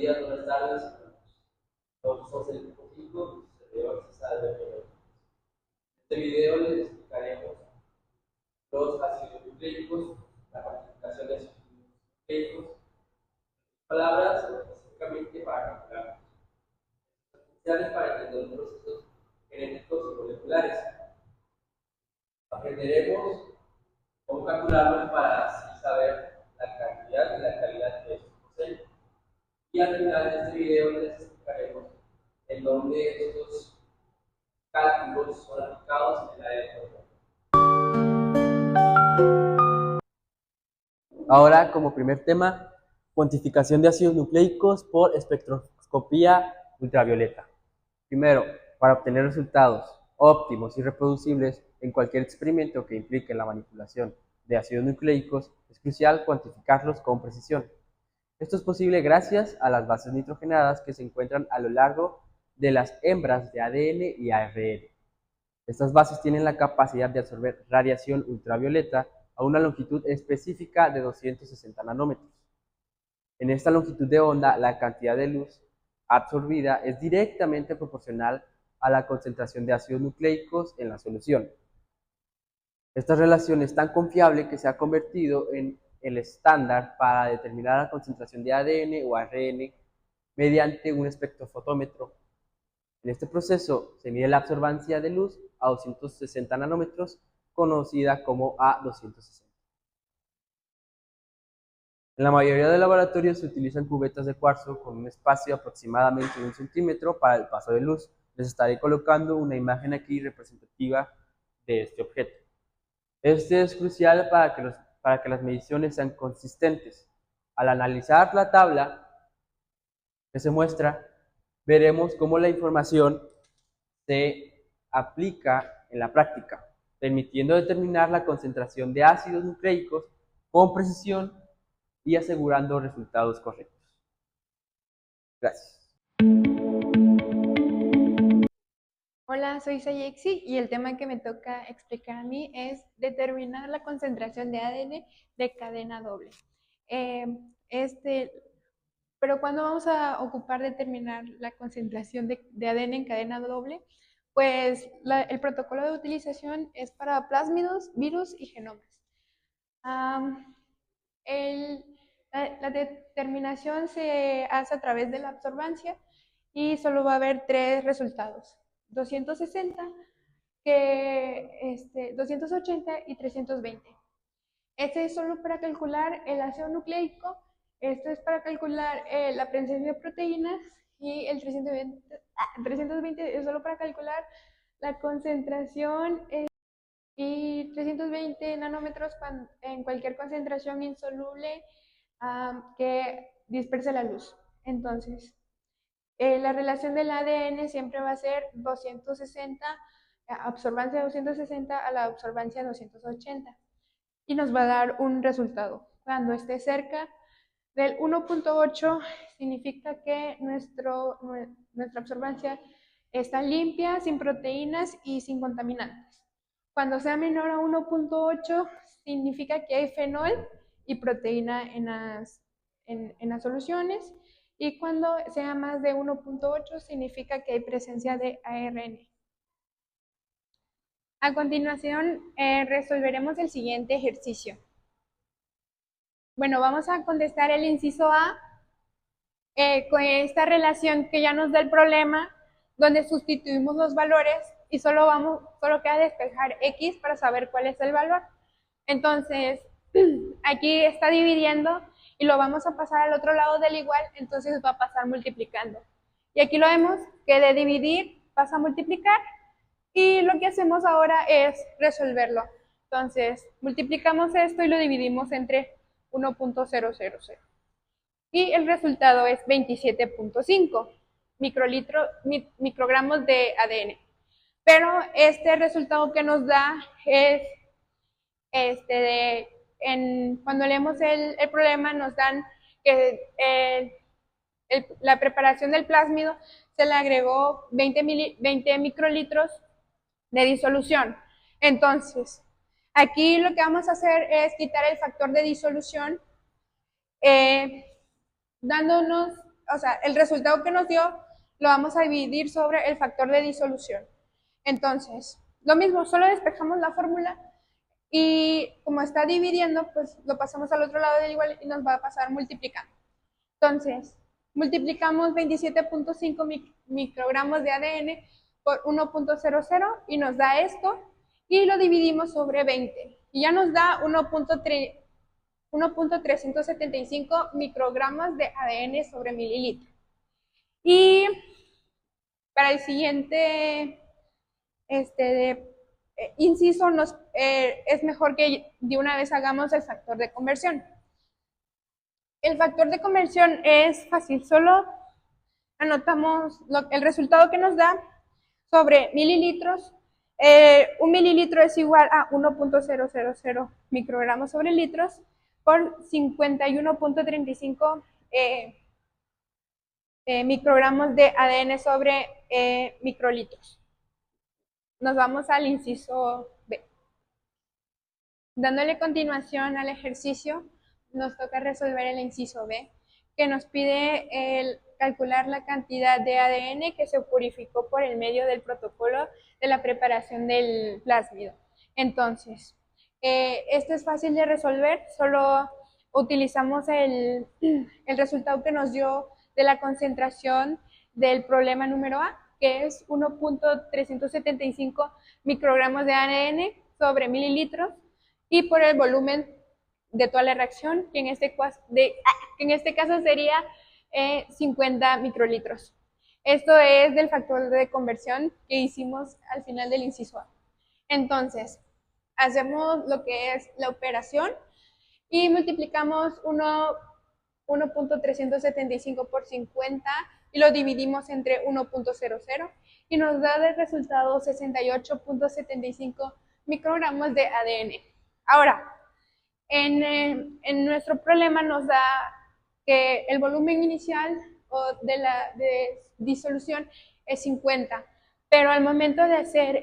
días, buenas tardes. Nosotros somos el equipo 5, servidores de este video les explicaremos los ácidos nucleicos, la cuantificación de ácidos nucleicos, palabras específicamente para calcular, especiales para entender los procesos genéticos y moleculares. Aprenderemos cómo calcularlos para así saber la cantidad y la calidad que estos poseen. Y al final de este video les explicaremos en dónde estos cálculos son aplicados en la área de cálculo. Ahora, como primer tema, cuantificación de ácidos nucleicos por espectroscopía ultravioleta. Primero, para obtener resultados óptimos y reproducibles en cualquier experimento que implique la manipulación de ácidos nucleicos, es crucial cuantificarlos con precisión. Esto es posible gracias a las bases nitrogenadas que se encuentran a lo largo de las hembras de ADN y ARN. Estas bases tienen la capacidad de absorber radiación ultravioleta a una longitud específica de 260 nanómetros. En esta longitud de onda, la cantidad de luz absorbida es directamente proporcional a la concentración de ácidos nucleicos en la solución. Esta relación es tan confiable que se ha convertido en el estándar para determinar la concentración de ADN o ARN mediante un espectrofotómetro. En este proceso se mide la absorbancia de luz a 260 nanómetros, conocida como A260. En la mayoría de laboratorios se utilizan cubetas de cuarzo con un espacio aproximadamente de 1 centímetro para el paso de luz. Les estaré colocando una imagen aquí representativa de este objeto. Este es crucial para que las mediciones sean consistentes. Al analizar la tabla que se muestra, veremos cómo la información se aplica en la práctica, permitiendo determinar la concentración de ácidos nucleicos con precisión y asegurando resultados correctos. Gracias. Hola, soy Sayexi y el tema que me toca explicar a mí es determinar la concentración de ADN de cadena doble. Pero ¿cuándo vamos a ocupar determinar la concentración de ADN en cadena doble? Pues el protocolo de utilización es para plásmidos, virus y genomas. La determinación se hace a través de la absorbancia y solo va a haber tres resultados: 260, 280 y 320. Este es solo para calcular el ácido nucleico, esto es para calcular la presencia de proteínas, y el 320 es solo para calcular la concentración y 320 nanómetros en cualquier concentración insoluble que disperse la luz. Entonces, la relación del ADN siempre va a ser 260, absorbancia 260 a la absorbancia 280, y nos va a dar un resultado. Cuando esté cerca del 1.8 significa que nuestra absorbancia está limpia, sin proteínas y sin contaminantes. Cuando sea menor a 1.8 significa que hay fenol y proteína en las soluciones, y cuando sea más de 1.8 significa que hay presencia de ARN. A continuación, resolveremos el siguiente ejercicio. Bueno, vamos a contestar el inciso A con esta relación que ya nos da el problema, donde sustituimos los valores y solo queda despejar X para saber cuál es el valor. Entonces, aquí está dividiendo y lo vamos a pasar al otro lado del igual, entonces va a pasar multiplicando. Y aquí lo vemos que de dividir pasa a multiplicar, y lo que hacemos ahora es resolverlo. Entonces, multiplicamos esto y lo dividimos entre 1.000. Y el resultado es 27.5 microgramos de ADN. Pero este resultado que nos da es, cuando leemos el problema, nos dan que la preparación del plásmido se le agregó 20 microlitros de disolución. Entonces, aquí lo que vamos a hacer es quitar el factor de disolución, dándonos o sea, el resultado que nos dio lo vamos a dividir sobre el factor de disolución. Entonces, lo mismo, solo despejamos la fórmula y como está dividiendo, pues lo pasamos al otro lado del igual y nos va a pasar multiplicando. Entonces, multiplicamos 27.5 microgramos de ADN por 1.00 y nos da esto, y lo dividimos sobre 20 y ya nos da 1.375 microgramos de ADN sobre mililitro. Y para el siguiente inciso es mejor que de una vez hagamos el factor de conversión. El factor de conversión es fácil, solo anotamos el resultado que nos da sobre mililitros. Un mililitro es igual a 1.000 microgramos sobre litros por 51.35 microgramos de ADN sobre microlitros. Nos vamos al inciso B. Dándole continuación al ejercicio, nos toca resolver el inciso B, que nos pide calcular la cantidad de ADN que se purificó por el medio del protocolo de la preparación del plásmido. Entonces, esto es fácil de resolver, solo utilizamos el resultado que nos dio de la concentración del problema número A, que es 1.375 microgramos de ADN sobre mililitros, y por el volumen de toda la reacción, que en este caso sería 50 microlitros. Esto es del factor de conversión que hicimos al final del inciso A. Entonces, hacemos lo que es la operación y multiplicamos 1.375 por 50 y lo dividimos entre 1.00 y nos da de resultado 68.75 microgramos de ADN. Ahora, en nuestro problema nos da que el volumen inicial de disolución es 50, pero al momento de hacer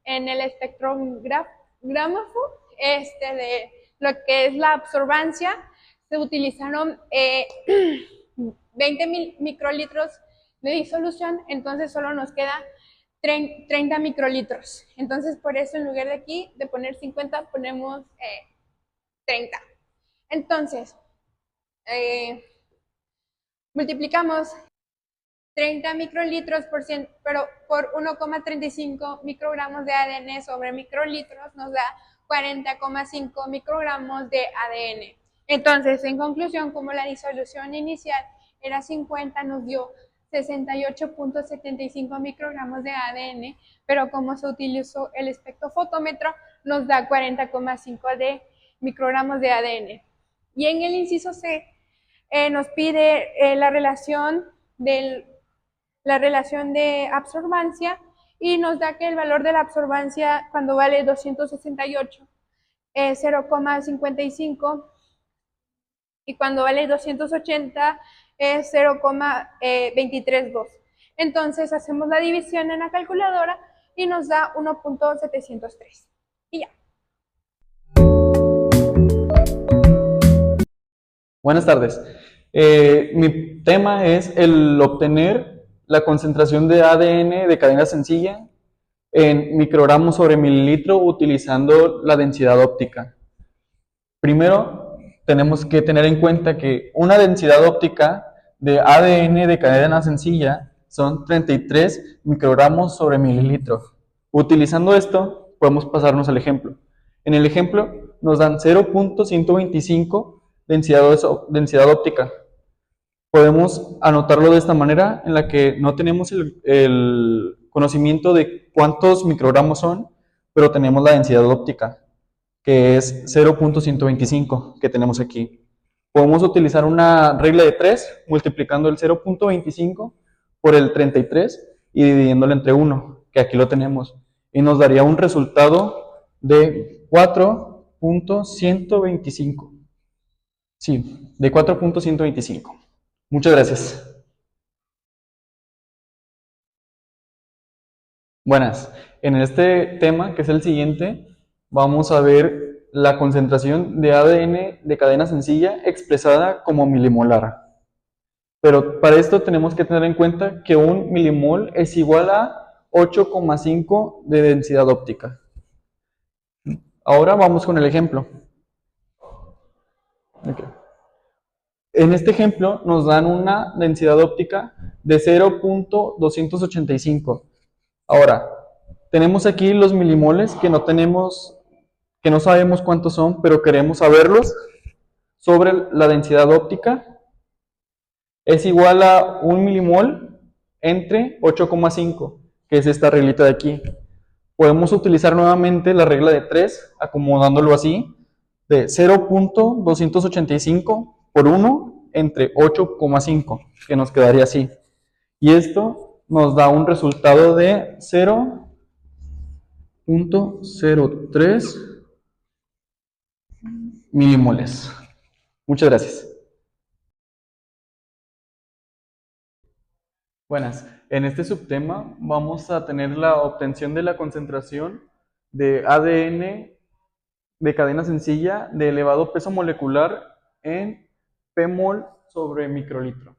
en el espectrografo de lo que es la absorbancia, se utilizaron 20 microlitros de disolución, entonces solo nos queda 30 microlitros. Entonces, por eso en lugar de aquí, de poner 50, ponemos 30. Entonces, multiplicamos 30 microlitros por 1,35 microgramos de ADN sobre microlitros nos da 40,5 microgramos de ADN. Entonces, en conclusión, como la disolución inicial era 50, nos dio 68.75 microgramos de ADN, pero como se utilizó el espectrofotómetro, nos da 40,5 de microgramos de ADN. Y en el inciso C nos pide la relación de absorbancia y nos da que el valor de la absorbancia cuando vale 268 es 0,55 y cuando vale 280 es 0,232. Entonces hacemos la división en la calculadora y nos da 1.703. Y ya. Buenas tardes. Mi tema es el obtener la concentración de ADN de cadena sencilla en microgramos sobre mililitro utilizando la densidad óptica. Primero, tenemos que tener en cuenta que una densidad óptica de ADN de cadena sencilla son 33 microgramos sobre mililitro. Utilizando esto, podemos pasarnos al ejemplo. En el ejemplo, nos dan 0.125 densidad óptica. Podemos anotarlo de esta manera, en la que no tenemos el conocimiento de cuántos microgramos son, pero tenemos la densidad óptica, que es 0.125, que tenemos aquí. Podemos utilizar una regla de 3, multiplicando el 0.25 por el 33 y dividiéndolo entre 1, que aquí lo tenemos. Y nos daría un resultado de 4.125. Sí, de 4.125. Muchas gracias. Buenas. En este tema, que es el siguiente, vamos a ver la concentración de ADN de cadena sencilla expresada como milimolar. Pero para esto tenemos que tener en cuenta que un milimol es igual a 8,5 de densidad óptica. Ahora vamos con el ejemplo. Okay. En este ejemplo nos dan una densidad óptica de 0.285. Ahora, tenemos aquí los milimoles que no sabemos cuántos son, pero queremos saberlos sobre la densidad óptica. Es igual a 1 milimol entre 8,5, que es esta reglita de aquí. Podemos utilizar nuevamente la regla de 3, acomodándolo así, de 0.285 por 1 entre 8,5, que nos quedaría así. Y esto nos da un resultado de 0.03 milimoles. Muchas gracias. Buenas. En este subtema vamos a tener la obtención de la concentración de ADN de cadena sencilla de elevado peso molecular en Pmol sobre microlitro.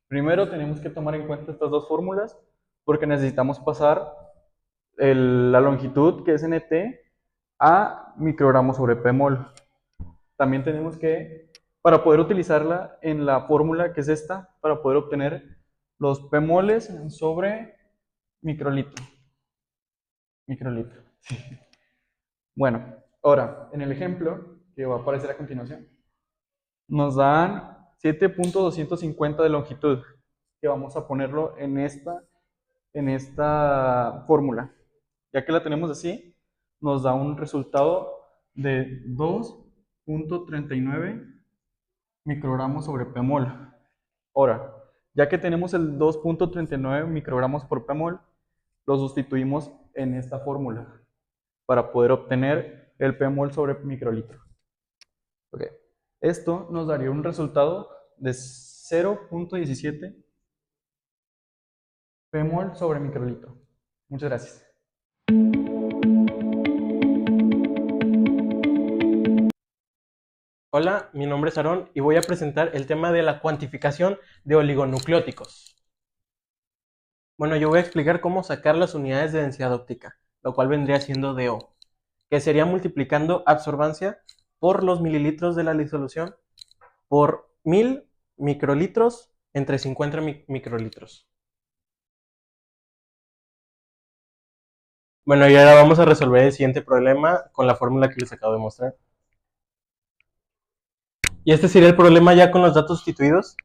Primero tenemos que tomar en cuenta estas dos fórmulas porque necesitamos pasar la longitud, que es NT, a microgramos sobre Pmol. También tenemos que, para poder utilizarla en la fórmula que es esta, para poder obtener los Pmoles sobre microlitro. Microlitro. Bueno, ahora, en el ejemplo que va a aparecer a continuación, nos dan 7.250 de longitud, que vamos a ponerlo en esta fórmula. Ya que la tenemos así, nos da un resultado de 2.39 microgramos sobre Pmol. Ahora, ya que tenemos el 2.39 microgramos por Pmol, lo sustituimos en esta fórmula para poder obtener el Pmol sobre microlitro. Okay. Esto nos daría un resultado de 0.17 Pmol sobre microlitro. Muchas gracias. Hola, mi nombre es Aarón y voy a presentar el tema de la cuantificación de oligonucleóticos. Bueno, yo voy a explicar cómo sacar las unidades de densidad óptica, lo cual vendría siendo DO, que sería multiplicando absorbancia por los mililitros de la disolución por 1000 microlitros entre 50 microlitros. Bueno, y ahora vamos a resolver el siguiente problema con la fórmula que les acabo de mostrar. Y este sería el problema ya con los datos sustituidos.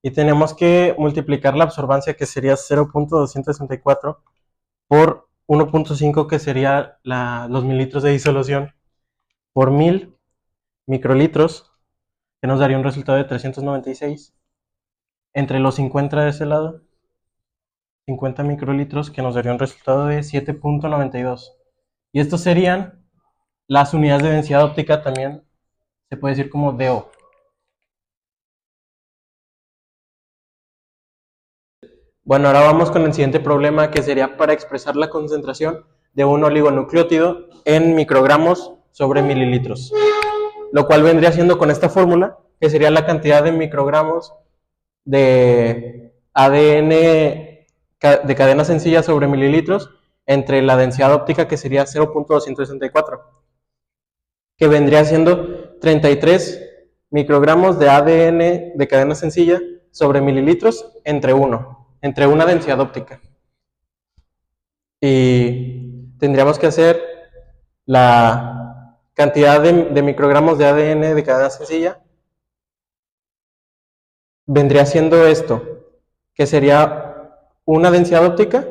Y tenemos que multiplicar la absorbancia, que sería 0.264, por 1.5, que sería los mililitros de disolución, por 1000 microlitros, que nos daría un resultado de 396. Entre los 50 de ese lado, 50 microlitros, que nos daría un resultado de 7.92. Y estos serían las unidades de densidad óptica, también se puede decir como DO. Bueno, ahora vamos con el siguiente problema, que sería para expresar la concentración de un oligonucleótido en microgramos sobre mililitros, lo cual vendría siendo con esta fórmula, que sería la cantidad de microgramos de ADN de cadena sencilla sobre mililitros entre la densidad óptica, que sería 0.264, que vendría siendo 33 microgramos de ADN de cadena sencilla sobre mililitros entre una densidad óptica. Y tendríamos que hacer la cantidad de microgramos de ADN de cadena sencilla. Vendría siendo esto, que sería una densidad óptica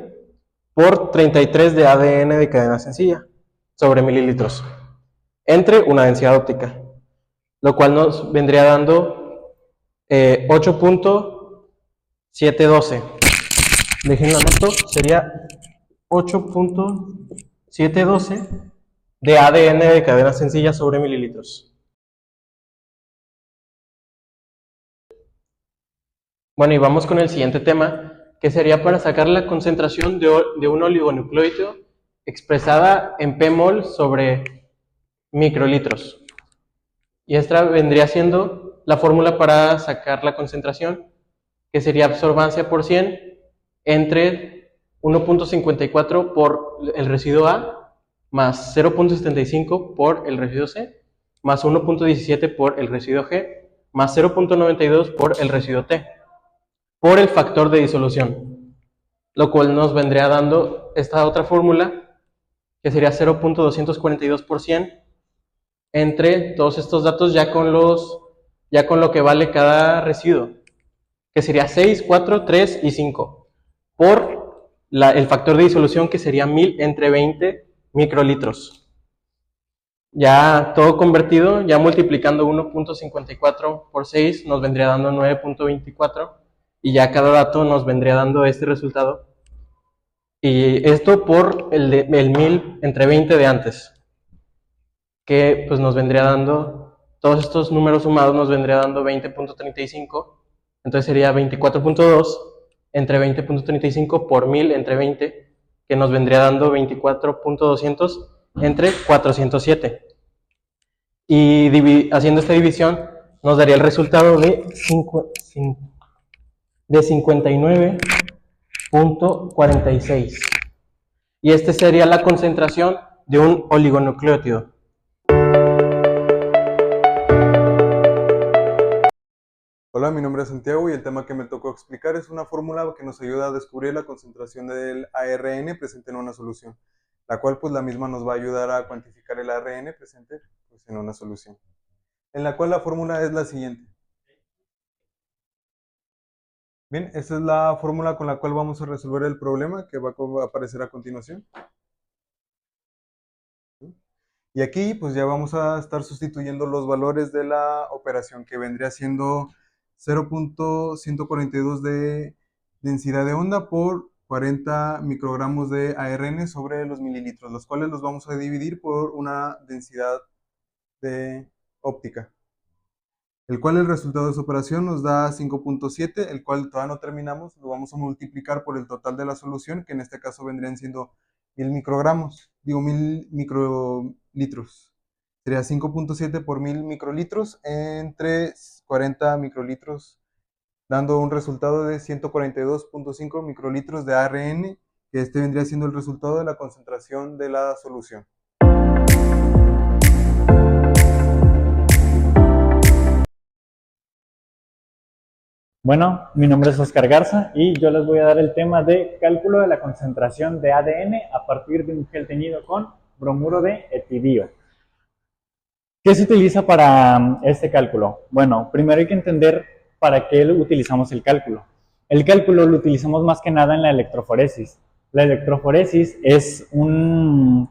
por 33 de ADN de cadena sencilla sobre mililitros entre una densidad óptica, lo cual nos vendría dando 8.712. Dejen la nota, sería 8.712 de ADN de cadena sencilla sobre mililitros. Bueno, y vamos con el siguiente tema, que sería para sacar la concentración de un oligonucleótido expresada en Pmol sobre microlitros. Y esta vendría siendo la fórmula para sacar la concentración que sería absorbancia por 100, entre 1.54 por el residuo A, más 0.75 por el residuo C, más 1.17 por el residuo G, más 0.92 por el residuo T, por el factor de disolución, lo cual nos vendría dando esta otra fórmula, que sería 0.242 por 100, entre todos estos datos ya con lo que vale cada residuo, que sería 6, 4, 3 y 5, por el factor de disolución, que sería 1000 entre 20 microlitros. Ya todo convertido, ya multiplicando 1.54 por 6 nos vendría dando 9.24, y ya cada dato nos vendría dando este resultado. Y esto por el 1000 entre 20 de antes, que pues nos vendría dando, todos estos números sumados nos vendría dando 20.35, entonces sería 24.2 entre 20.35 por 1000 entre 20, que nos vendría dando 24.200 entre 407. Y haciendo esta división nos daría el resultado de 59.46. Y esta sería la concentración de un oligonucleótido. Hola, mi nombre es Santiago y el tema que me tocó explicar es una fórmula que nos ayuda a descubrir la concentración del ARN presente en una solución, la cual pues la misma nos va a ayudar a cuantificar el ARN presente pues, en una solución, en la cual la fórmula es la siguiente. Bien, esta es la fórmula con la cual vamos a resolver el problema que va a aparecer a continuación. Y aquí pues ya vamos a estar sustituyendo los valores de la operación, que vendría siendo 0.142 de densidad de onda por 40 microgramos de ARN sobre los mililitros, los cuales los vamos a dividir por una densidad de óptica, el cual el resultado de esa operación nos da 5.7, el cual todavía no terminamos, lo vamos a multiplicar por el total de la solución, que en este caso vendrían siendo 1000 microgramos, digo 1000 microlitros. Sería 5.7 por 1000 microlitros entre 40 microlitros, dando un resultado de 142.5 microlitros de ARN, que este vendría siendo el resultado de la concentración de la solución. Bueno, mi nombre es Oscar Garza y yo les voy a dar el tema de cálculo de la concentración de ADN a partir de un gel teñido con bromuro de etidio. ¿Qué se utiliza para este cálculo? Bueno, primero hay que entender para qué utilizamos el cálculo. El cálculo lo utilizamos más que nada en la electroforesis. La electroforesis es una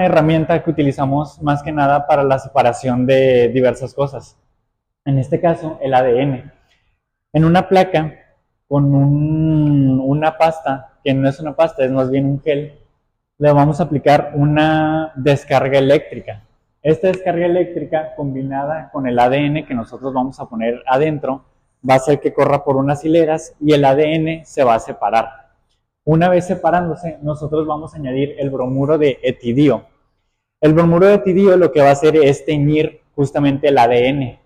herramienta que utilizamos más que nada para la separación de diversas cosas. En este caso, el ADN. En una placa con una pasta, que no es una pasta, es más bien un gel, le vamos a aplicar una descarga eléctrica. Esta descarga eléctrica combinada con el ADN que nosotros vamos a poner adentro va a hacer que corra por unas hileras y el ADN se va a separar. Una vez separándose, nosotros vamos a añadir el bromuro de etidio. El bromuro de etidio lo que va a hacer es teñir justamente el ADN.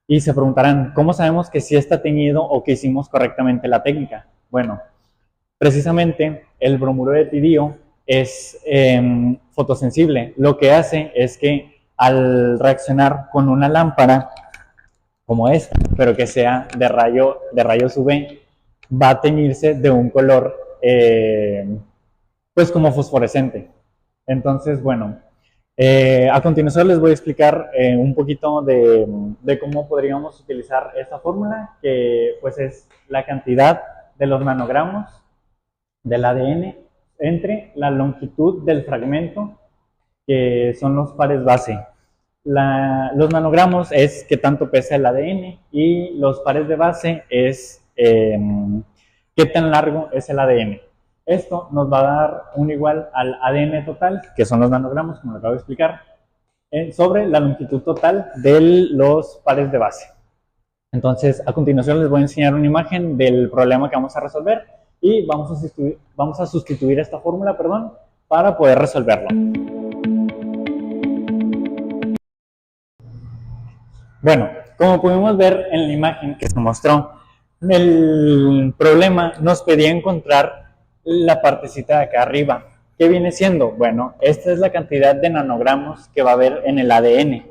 Y se preguntarán, ¿cómo sabemos que sí está teñido o que hicimos correctamente la técnica? Bueno, precisamente el bromuro de etidio es fotosensible. Lo que hace es que al reaccionar con una lámpara como esta, pero que sea de rayos UV, va a teñirse de un color pues como fosforescente. Entonces, bueno, a continuación les voy a explicar un poquito de cómo podríamos utilizar esta fórmula, que pues es la cantidad de los nanogramos del ADN entre la longitud del fragmento, que son los pares base. Los nanogramos es qué tanto pesa el ADN y los pares de base es qué tan largo es el ADN. Esto nos va a dar un igual al ADN total, que son los nanogramos, como lo acabo de explicar, sobre la longitud total de los pares de base. Entonces, a continuación les voy a enseñar una imagen del problema que vamos a resolver y vamos a sustituir esta fórmula, para poder resolverlo. Bueno, Como pudimos ver en la imagen que se mostró, el problema nos pedía encontrar la partecita de acá arriba. ¿Qué viene siendo? Bueno, esta es la cantidad de nanogramos que va a haber en el ADN.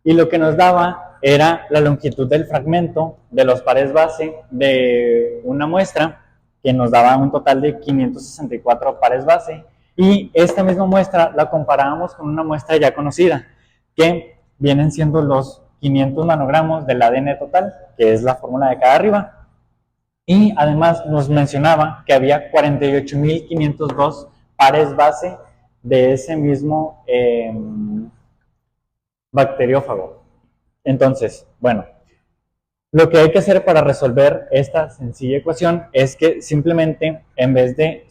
Y lo que nos daba era la longitud del fragmento de los pares base de una muestra, que nos daba un total de 564 pares base. Y esta misma muestra la comparábamos con una muestra ya conocida, que vienen siendo los 500 nanogramos del ADN total, que es la fórmula de acá arriba. Y además nos mencionaba que había 48.502 pares base de ese mismo bacteriófago. Entonces, bueno, lo que hay que hacer para resolver esta sencilla ecuación es que simplemente en vez de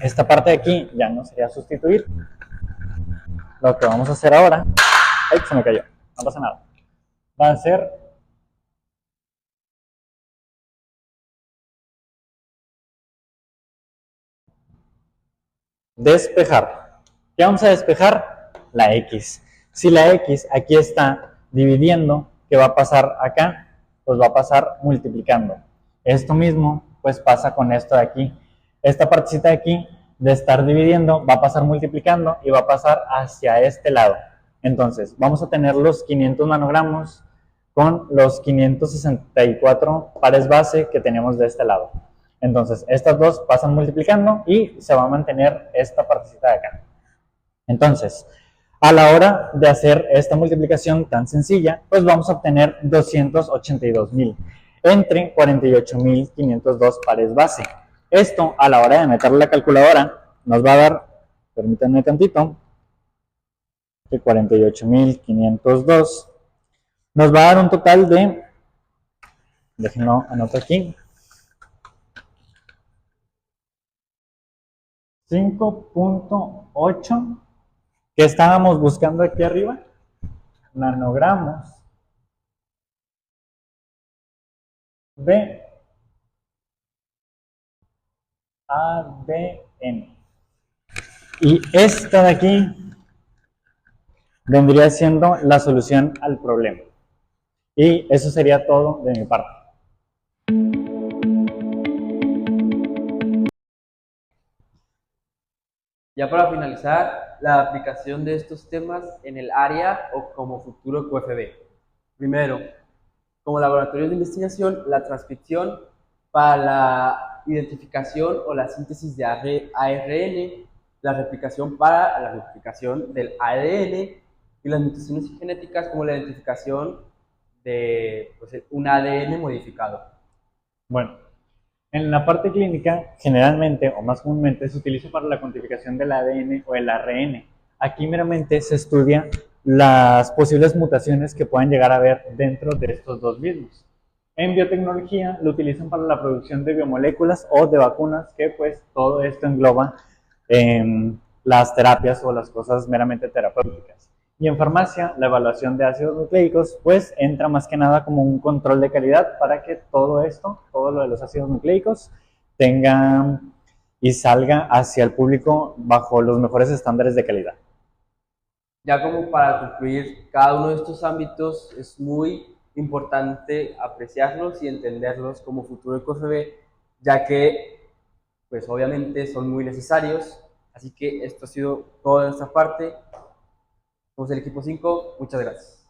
esta parte de aquí ya no sería sustituir. Lo que vamos a hacer ahora, ¡ay, se me cayó! No pasa nada. Va a ser despejar. ¿Qué vamos a despejar? La X. Si la X aquí está dividiendo, ¿qué va a pasar acá? Pues va a pasar multiplicando. Esto mismo, pues pasa con esto de aquí. Esta partecita de aquí, de estar dividiendo, va a pasar multiplicando y va a pasar hacia este lado. Entonces, vamos a tener los 500 nanogramos con los 564 pares base que tenemos de este lado. Entonces, estas dos pasan multiplicando y se va a mantener esta partecita de acá. Entonces, a la hora de hacer esta multiplicación tan sencilla, pues vamos a obtener 282.000 entre 48.502 pares base. Esto, a la hora de meterle la calculadora, nos va a dar, permítanme tantito, que 48.502 nos va a dar un total de, déjenlo anoto aquí, 5.8 que estábamos buscando aquí arriba, nanogramos de ADN. Y esta de aquí vendría siendo la solución al problema. Y eso sería todo de mi parte. Ya para finalizar, la aplicación de estos temas en el área o como futuro QFB. Primero, como laboratorios de investigación, la transcripción para la identificación o la síntesis de ARN, la replicación para la replicación del ADN y las mutaciones genéticas como la identificación de un ADN modificado. Bueno, en la parte clínica, generalmente o más comúnmente se utiliza para la cuantificación del ADN o el ARN. Aquí meramente se estudia las posibles mutaciones que puedan llegar a haber dentro de estos dos mismos. En biotecnología lo utilizan para la producción de biomoléculas o de vacunas, que pues todo esto engloba las terapias o las cosas meramente terapéuticas. Y en farmacia, la evaluación de ácidos nucleicos, pues entra más que nada como un control de calidad para que todo esto, todo lo de los ácidos nucleicos, tenga y salga hacia el público bajo los mejores estándares de calidad. Ya como para concluir, cada uno de estos ámbitos es muy importante apreciarlos y entenderlos como futuro QFB, ya que, pues obviamente son muy necesarios. Así que esto ha sido toda nuestra parte. Somos el equipo 5. Muchas gracias.